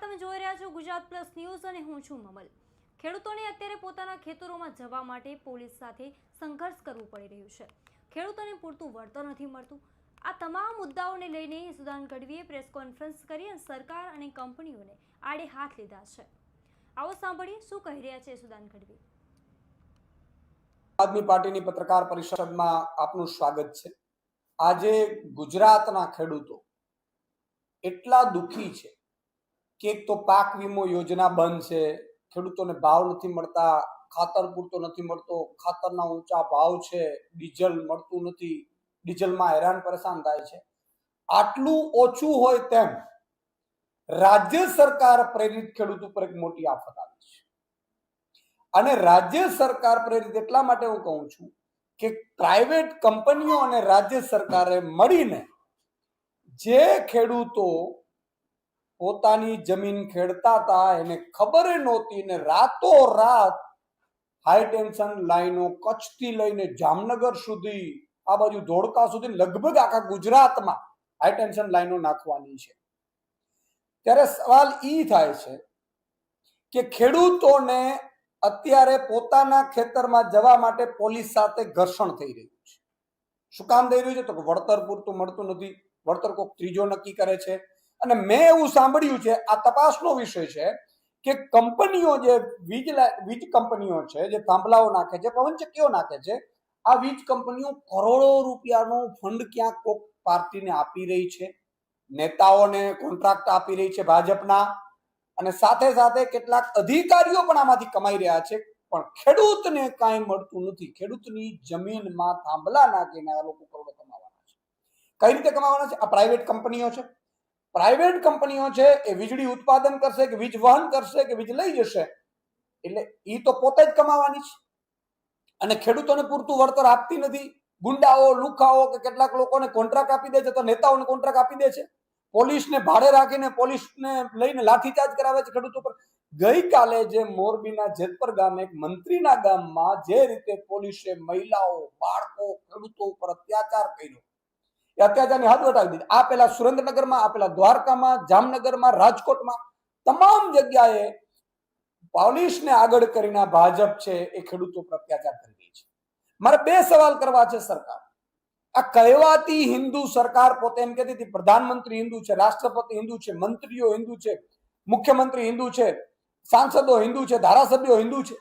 તમે જોઈ રહ્યા છો ગુજરાત પ્લસ ન્યૂઝ અને હું છું મમલ। ખેડૂતોને અત્યારે પોતાના ખેતરોમાં જવા માટે પોલીસ સાથે સંઘર્ષ કરવું પડી રહ્યું છે। ખેડૂતોને પૂરતું વળતર નથી મળતું। આ તમામ મુદ્દાઓને લઈને સુદાન ગઢવીએ પ્રેસ કોન્ફરન્સ કરી અને સરકાર અને કંપનીઓને આડે હાથ લીધા છે। આવો સાંભળીએ શું કહી રહ્યા છે સુદાન ગઢવી। આદમી પાર્ટીની પત્રકાર પરિષદમાં આપનું સ્વાગત છે। આજે ગુજરાતના ખેડૂતો એટલા દુઃખી છે કે એક તો પાક વીમો યોજના બંધ છે, ખેડૂતોને ભાવ નથી મળતા, ખાતર પૂરતો નથી મળતો, ખાતરના ઊંચા ભાવ છે, ડીઝલ મળતું નથી, ડીઝલમાં હેરાન પરેશાન થાય છે। આટલું ઓછું હોય તેમ રાજ્ય સરકાર પ્રેરિત ખેડૂત ઉપર એક મોટી આફત આવી છે। અને રાજ્ય સરકાર પ્રેરિત એટલા માટે હું કહું છું કે પ્રાઇવેટ કંપનીઓ અને રાજ્ય સરકારે મળીને જે ખેડૂતો પોતાની જમીન ખેડતા હતા એને ખબર નહોતી ને રાતોરાત હાઈ ટેન્શન લાઈનો કચ્છથી લઈને જામનગર સુધી, આ બાજુ ધોળકા સુધી, લગભગ આખા ગુજરાતમાં હાઈ ટેન્શન લાઈનો નાખવાની છે। ત્યારે સવાલ ઈ થાય છે કે ખેડૂતોને અત્યારે પોતાના ખેતરમાં જવા માટે પોલીસ સાથે ઘર્ષણ થઈ રહ્યું છે। શું કામ થઈ રહ્યું છે? તો કે વળતર પૂરતું મળતું નથી, વળતર કોઈક ત્રીજો નક્કી કરે છે। અને મેં એવું સાંભળ્યું છે, આ તપાસનો વિષય છે કે કંપનીઓ જે વીજ કંપનીઓ છે, જે થાંભલાઓ નાખે છે, પવનચક્કીઓ નાખે છે, આ વીજ કંપનીઓ કરોડો રૂપિયાનો ફંડ ક્યાંક કોઈક પાર્ટીને આપી રહી છે, નેતાઓને કોન્ટ્રાક્ટ આપી રહી છે ભાજપના, અને સાથે સાથે કેટલાક અધિકારીઓ પણ આમાંથી કમાઈ રહ્યા છે, પણ ખેડૂતને કાંઈ મળતું નથી। ખેડૂતની જમીનમાં થાંભલા નાખીને આ લોકો કરોડો કમાવાના છે। કઈ રીતે કમાવાના છે? આ પ્રાઇવેટ કંપનીઓ છે। પ્રાઇવેટ કંપનીઓ છે એ વીજળી ઉત્પાદન કરશે કે વીજ વહન કરશે કે વીજ લઈ જશે, એટલે એ તો પોતે જ કમાવાની છે। અને ખેડૂતોને પૂરતું વળતર આપતી નથી। ગુંડાઓ, લુખાઓ કે કેટલાક લોકોને કોન્ટ્રાક્ટ આપી દે છે, તો નેતાઓને કોન્ટ્રાક્ટ આપી દે છે, પોલીસને ભાડે રાખીને પોલીસને લઈને લાઠીચાર્જ કરાવે છે ખેડૂતો પર। ગઈકાલે જે મોરબીના જેતપર ગામે એક મંત્રીના ગામમાં જે રીતે પોલીસે મહિલાઓ, બાળકો, ખેડૂતો ઉપર અત્યાચાર કર્યો, એ અત્યાચારની હદ વટાવી દીધી। આ પેલા સુરેન્દ્રનગરમાં, આ પેલા દ્વારકામાં, જામનગરમાં, રાજકોટમાં, તમામ જગ્યાએ પોલીસને આગળ કરીને ભાજપ છે એ ખેડૂતો પર અત્યાચાર કરી રહી છે। મારે બે સવાલ કરવા છે સરકાર। આ કહેવાતી હિન્દુ સરકાર પોતે એમ કહેતી હતી પ્રધાનમંત્રી હિન્દુ છે, રાષ્ટ્રપતિ હિન્દુ છે, મંત્રીઓ હિન્દુ છે, મુખ્યમંત્રી હિન્દુ છે, સાંસદો હિન્દુ છે, ધારાસભ્યો હિન્દુ છે,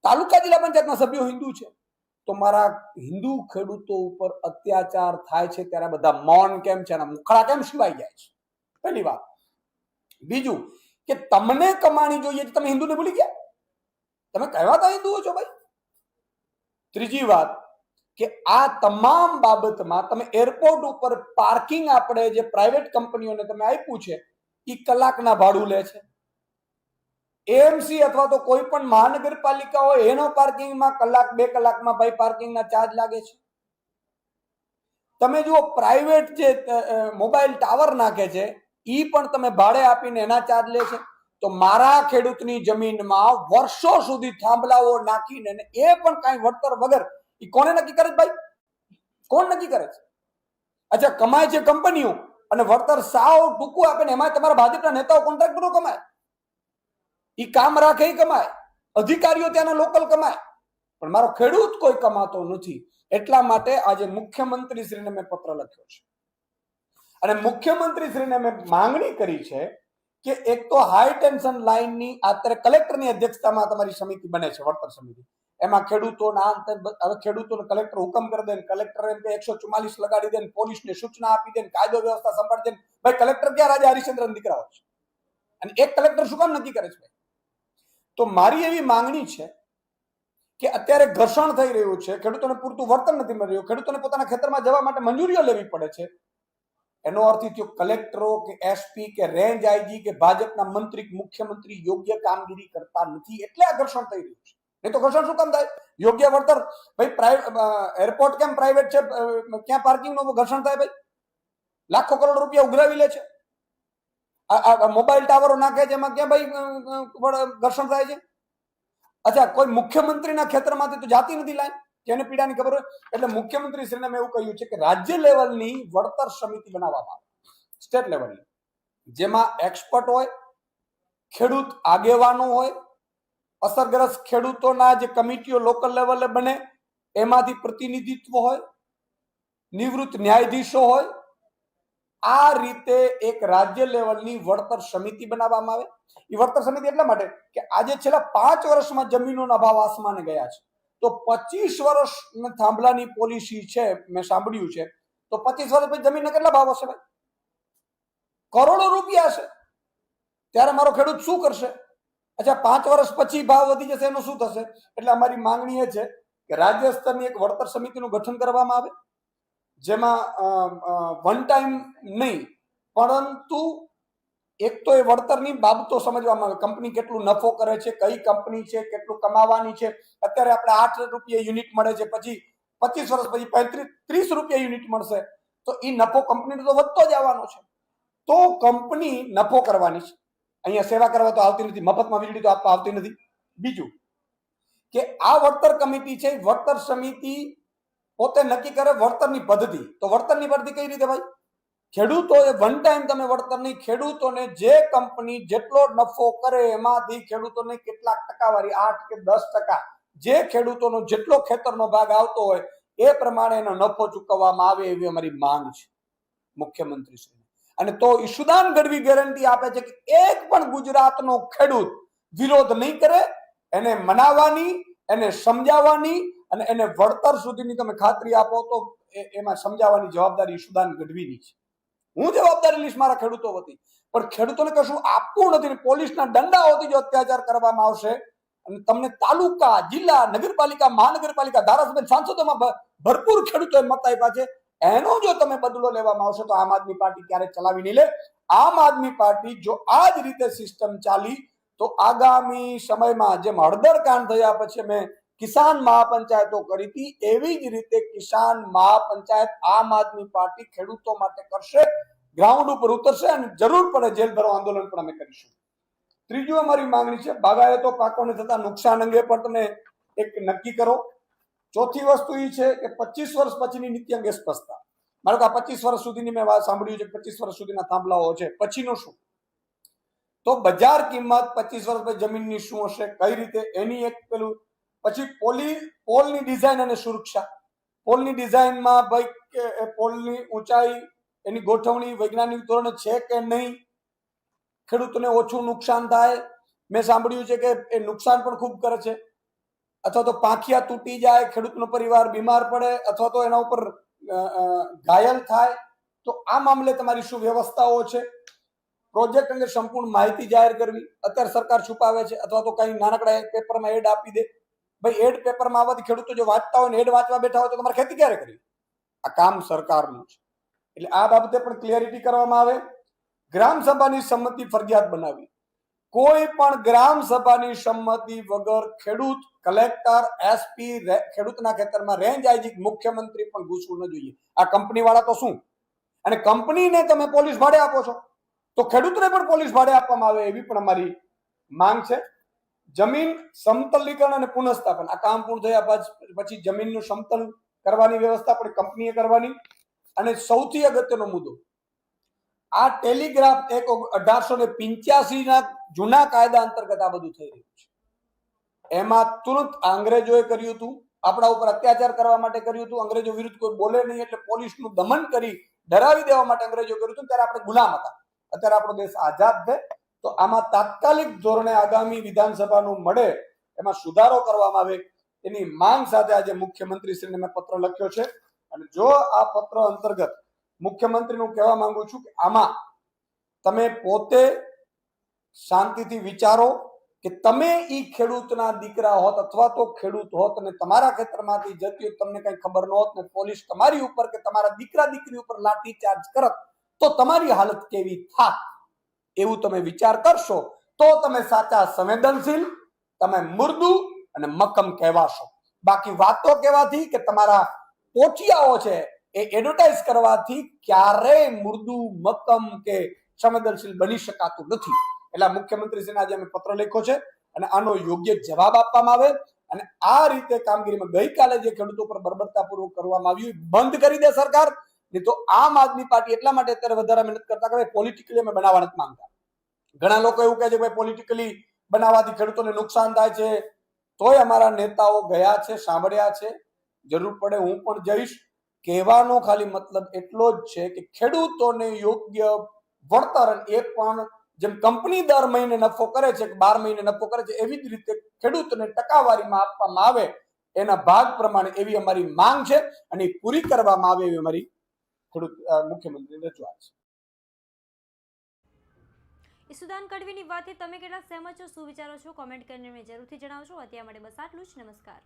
તાલુકા જિલ્લા પંચાયતના સભ્યો હિન્દુ છે, તો મારા હિન્દુ ખેડૂતો ઉપર અત્યાચાર થાય છે ત્યારે બધા મૌન કેમ છે, એના મુખડા કેમ સિવાય જાય છે? પહેલી વાત। બીજું કે તમને કમાણી જોઈએ છે, તમે હિન્દુને ભૂલી ગયા? તમે કહેવાતા હિન્દુઓ છો ભાઈ? ત્રીજી વાત કે આ તમામ બાબતમાં તમે એરપોર્ટ ઉપર પાર્કિંગ આપણે જે પ્રાઇવેટ કંપનીઓને તમે આપ્યું છે એ કલાકના ભાડું લે છે। એએમસી અથવા તો કોઈ પણ મહાનગરપાલિકા હોય એનો પાર્કિંગમાં કલાક, 2 કલાકમાં ભાઈ પાર્કિંગના ચાર્જ લાગે છે। તમે જુઓ પ્રાઇવેટ જે મોબાઈલ ટાવર નાખે છે એ પણ તમે ભાડે આપીને એના ચાર્જ લે છે। તો મારા ખેડૂતની જમીનમાં વર્ષો સુધી થાંભલાઓ નાખીને એ પણ કાંઈ વળતર વગર, એ કોને નક્કી કરે છે ભાઈ? કોણ નક્કી કરે છે? અચ્છા, કમાય છે કંપનીઓ અને વળતર સાવ ટૂંકું આપે ને એમાં તમારા ભાજપના નેતાઓ કોન્ટ્રાક્ટરો કમાય, એ કામ રાખે એ કમાય, અધિકારીઓ ત્યાંના લોકલ કમાય, પણ મારો ખેડૂત કોઈ કમાતો નથી। એટલા માટે આજે મુખ્યમંત્રીશ્રીને મેં પત્ર લખ્યો છે અને મુખ્યમંત્રીશ્રીને મેં માંગણી કરી છે કે એક તો હાઈ ટેન્શન લાઈનની અત્યારે કલેક્ટરની અધ્યક્ષતામાં તમારી સમિતિ બને છે, વળતર સમિતિ, એમાં ખેડૂતોના હવે ખેડૂતોને કલેક્ટર હુકમ કરી દે, કલેક્ટર એમ કે 144 લગાડી દે, પોલીસને સૂચના આપી દે, કાયદો વ્યવસ્થા સંભાળી દે, ભાઈ કલેક્ટર ક્યાં રાજા હરિશ્ચંદ્રન દીકરાઓ છે? અને એક કલેક્ટર શું કામ નક્કી કરે છે? તો મારી એવી માંગણી છે કે અત્યારે ઘર્ષણ થઈ રહ્યું છે, ખેડૂતોને પૂરતું વળતર નથી મળી રહ્યું, ખેડૂતોને પોતાના ખેતરમાં જવા માટે મંજૂરીઓ લેવી પડે છે, એનો અર્થ એ થયો કલેક્ટરો કે એસપી કે રેન્જ આઈજી કે ભાજપના મંત્રી, મુખ્યમંત્રી યોગ્ય કામગીરી કરતા નથી, એટલે આ ઘર્ષણ થઈ રહ્યું છે। નહીં તો ઘર્ષણ શું કામ થાય? યોગ્ય વળતર ભાઈ, એરપોર્ટ કેમ પ્રાઇવેટ છે, ક્યાં પાર્કિંગનું ઘર્ષણ થાય ભાઈ? લાખો કરોડ રૂપિયા ઉઘરાવી લે છે। આ મોબાઈલ ટાવરો નાખે છે એમાં ક્યાં ભાઈ ઘર્ષણ થાય છે? અચ્છા, કોઈ મુખ્યમંત્રીના ખેતરમાંથી તો જાતી નથી લાઈન, જેને પીડાની ખબર હોય। એટલે મુખ્યમંત્રીશ્રીને મેં એવું કહ્યું છે કે રાજ્ય લેવલની વળતર સમિતિ બનાવવામાં આવે, સ્ટેટ લેવલની, જેમાં એક્સપર્ટ હોય, ખેડૂત આગેવાનો હોય, અસરગ્રસ્ત ખેડૂતોના જે કમિટીઓ લોકલ લેવલે બને એમાંથી પ્રતિનિધિત્વ હોય, નિવૃત્ત ન્યાયાધીશો હોય. આ રીતે એક રાજ્ય લેવલની વળતર સમિતિ બનાવવામાં આવે. એ વળતર સમિતિ એટલા માટે કે આજે છેલ્લા 5 વર્ષમાં જમીનોના ભાવ આસમાને ગયા છે, તો 25 વર્ષ થાંભલાની પોલિસી છે, મેં સાંભળ્યું છે, તો 25 વર્ષ પછી જમીનના કેટલા ભાવ હશે ભાઈ? કરોડો રૂપિયા છે. ત્યારે મારો ખેડૂત શું કરશે? અચ્છા, 5 વર્ષ પછી ભાવ વધી જશે, એનું શું થશે? એટલે અમારી માંગણી એ છે કે રાજ્ય સ્તરની એક વળતર સમિતિનું ગઠન કરવામાં આવે, જેમાં વન ટાઈમ નહીં પરંતુ એક તો એ વળતરની બાબતો સમજવામાં આવે. કંપની કેટલું નફો કરે છે, કઈ કંપની છે, કેટલું કમાવાની છે. અત્યારે આપણે 8 રૂપિયા યુનિટ મળે છે, પછી 25 વર્ષ પછી 30 રૂપિયા યુનિટ મળશે, તો એ નફો કંપનીનો તો વધતો જ આવવાનો છે. તો કંપની નફો કરવાની છે, અહીંયા સેવા કરવા તો આવતી નથી, મફતમાં વીજળી તો આપવા આવતી નથી. બીજું કે આ વળતર કમિટી છે, વળતર સમિતિ પોતે નક્કી કરે વળતરની પદ્ધતિ. તો વળતરની પદ્ધતિ કઈ રીતે ભાઈ? ખેડૂતોએ વન ટાઈમ તમે વળતર નહીં, ખેડૂતોને જે કંપની જેટલો નફો કરે એમાંથી ખેડૂતોને કેટલાક ટકાવારી 8 કે 10%, જે ખેડૂતોનો જેટલો ખેતરનો ભાગ આવતો હોય એ પ્રમાણે એનો નફો ચૂકવવામાં આવે, એવી અમારી માંગ છે મુખ્યમંત્રી શ્રી. અને તો ઈશુદાન ગઢવી ગેરંટી આપે છે કે એક પણ ગુજરાતનો ખેડૂત વિરોધ નહીં કરે, એને મનાવવાની, એને સમજાવવાની અને એને વળતર સુધીની તમે ખાતરી આપો તો એમાં સમજાવવાની જવાબદારી ઈશુદાન ગઢવીની છે. હું જવાબદારી લઈશ મારા ખેડૂતો વતી, પણ ખેડૂતોને કશું આપવું નથી. પોલીસના દંડાઓથી જો અત્યાચાર કરવામાં આવશે અને તમને તાલુકા, જિલ્લા, નગરપાલિકા, મહાનગરપાલિકા, ધારાસભ્ય, સાંસદોમાં ભરપૂર ખેડૂતોએ મત આપ્યા છે, એનો જો તમે બદલો લેવામાં આવશે તો આમ આદમી પાર્ટી ક્યારેય ચલાવી નહીં લે. આમ આદમી પાર્ટી જો આ જ રીતે સિસ્ટમ ચાલી તો આગામી સમયમાં જેમ હળદર કાંડ થયા પછી મેં કિસાન મહાપંચાયતો કરી હતી, એવી જ રીતે કિસાન મહાપંચાયત આમ આદમી પાર્ટી ખેડૂતો માટે કરશે, ગ્રાઉન્ડ ઉપર ઉતરશે અને જરૂર પડે જેલ ભરો આંદોલન પણ અમે કરીશું. ત્રીજું અમારી માંગણી છે, બાગાયતો પાકોને થતા નુકસાન અંગે પણ તમે એક નક્કી કરો. ચોથી વસ્તુ એ છે કે 25 વર્ષ પછીની નીતિ અંગે સ્પષ્ટતા. મારો કે આ 25 વર્ષ સુધીની મેં વાત સાંભળ્યું છે, 25 વર્ષ સુધીના થાંભલાઓ છે, પછીનું શું? તો બજાર કિંમત 25 વર્ષ પછી જમીનની શું હશે, કઈ રીતે, એની એક પેલું. પછી પોલની ડિઝાઇન અને સુરક્ષા. પોલની ડિઝાઇનમાં ભાઈ પોલની ઊંચાઈ, એની ગોઠવણી વૈજ્ઞાનિક ધોરણે છે કે નહીં, ખેડૂતોને ઓછું નુકસાન થાય. મેં સાંભળ્યું છે કે એ નુકસાન પણ ખૂબ કરે છે, અથવા તો પાંખિયા તૂટી જાય, ખેડૂતનો પરિવાર બીમાર પડે, અથવા તો એના ઉપર ઘાયલ થાય. તો આ મામલે તમારી શું વ્યવસ્થાઓ છે? પ્રોજેક્ટ અંગે સંપૂર્ણ માહિતી જાહેર કરવી. અત્યારે સરકાર છુપાવે છે, અથવા તો કઈ નાનકડા પેપરમાં એડ આપી દે. ભાઈ એડ પેપરમાં આવવાથી ખેડૂતો જો વાંચતા હોય ને એડ વાંચવા બેઠા હોય તો તમારે ખેતી ક્યારે કરવી? આ કામ સરકારનું છે. એટલે આ બાબતે પણ ક્લિયરિટી કરવામાં આવે. ગ્રામ સભાની સંમતિ ફરજિયાત બનાવી. કોઈ પણ ગ્રામ સભાની સંમતિ વગર ખેડૂત, કલેક્ટર, એસપી ખેડૂતના ખેતરમાં રેન્જ આઈજી, મુખ્યમંત્રી પણ ઘૂસવું ન જોઈએ. આ કંપની વાળા તો શું, અને કંપનીને તમે પોલીસ ભાડે આપો છો તો ખેડૂતને પણ પોલીસ ભાડે આપવામાં આવે, એવી પણ અમારી માંગ છે. જમીન સમતલીકરણ અને પુનઃસ્થાપન. આ કામ પૂર્ણ થયા પછી જમીનનું સમતલ કરવાની વ્યવસ્થા પણ કંપનીએ કરવાની. અને સૌથી અગત્યનો મુદ્દો, આ ટેલિગ્રાફ એક્ટ 1885ના જૂના કાયદા અંતર્ગત આ બધું થઈ રહ્યું છે. એમાં તુરંત અંગ્રેજોએ કર્યું હતું, આપણા ઉપર અત્યાચાર કરવા માટે કર્યું હતું. અંગ્રેજો વિરુદ્ધ કોઈ બોલે નહીં એટલે પોલીસનું દમન કરી ડરાવી દેવા માટે અંગ્રેજો કર્યું હતું. ત્યારે આપણે ગુલામ હતા. અત્યારે આપણો દેશ આઝાદ છે, તો આમાં તાત્કાલિક ધોરણે આગામી વિધાનસભાનું મળે એમાં સુધારો કરવામાં આવે, એની માંગ સાથે આજે મુખ્યમંત્રીશ્રીને મેં પત્ર લખ્યો છે. અને જો આ પત્ર અંતર્ગત મુખ્યમંત્રીનું કહેવા માંગુ છું કે આમાં તમે પોતે શાંતિથી વિચારો કે તમે ઈ ખેડૂતના દીકરા હોત અથવા તો ખેડૂત હોત અને તમારા ખેતરમાંથી જતી તમને કઈ ખબર ન હોત ને પોલીસ તમારી ઉપર કે તમારા દીકરા દીકરી ઉપર લાઠી ચાર્જ કરત તો તમારી હાલત કેવી થાત, એવું તમે વિચાર કરશો તો તમે સાચા સંવેદનશીલ, તમે મૃદુ અને મક્કમ કહેવાશો. બાકી વાતો કહેવાથી કે તમારા પોચિયાઓ છે એ એડવર્ટાઇઝ કરવાથી ક્યારેય મૃદુ, મક્કમ કે સંવેદનશીલ બની શકાતું નથી. એટલે મુખ્યમંત્રીશ્રીને આજે અમે પત્ર લખ્યો છે અને આનો યોગ્ય જવાબ આપવામાં આવે અને આ રીતે કામગીરીમાં ગઈકાલે જે ખેડૂતો પર બર્બરતાપૂર્વક કરવામાં આવ્યું બંધ કરી દે સરકાર. નહીં તો આમ આદમી પાર્ટી એટલા માટે અત્યારે વધારે મહેનત કરતા કે પોલિટિકલી અમે બનાવવા નથી માંગતા. ઘણા લોકો એવું કહે છે કે પોલિટિકલી બનાવવાથી ખેડૂતોને નુકસાન થાય છે, તોય અમારા નેતાઓ ગયા છે, સાંભળ્યા છે, જરૂર પડે હું પણ જઈશ. કહેવાનો ખાલી મતલબ એટલો જ છે કે ખેડૂતોને યોગ્ય વળતર, એ પણ જેમ કંપની દર મહિને નફો કરે છે, 12 મહિને નફો કરે છે, એવી જ રીતે ખેડૂતોને ટકાવારીમાં આપવામાં આવે એના ભાગ પ્રમાણે એવી અમારી માંગ છે અને પૂરી કરવામાં આવે એવી અમારી મુખ્યમંત્રીની રજૂઆત છે. ઈસુદાન ગઢવીની વાતથી તમે કેટલા સહેમત છો, શું વિચારો છો, કોમેન્ટ કરીને જરૂરથી જણાવજો. અત્યાર માટે બસ આટલું જ. નમસ્કાર.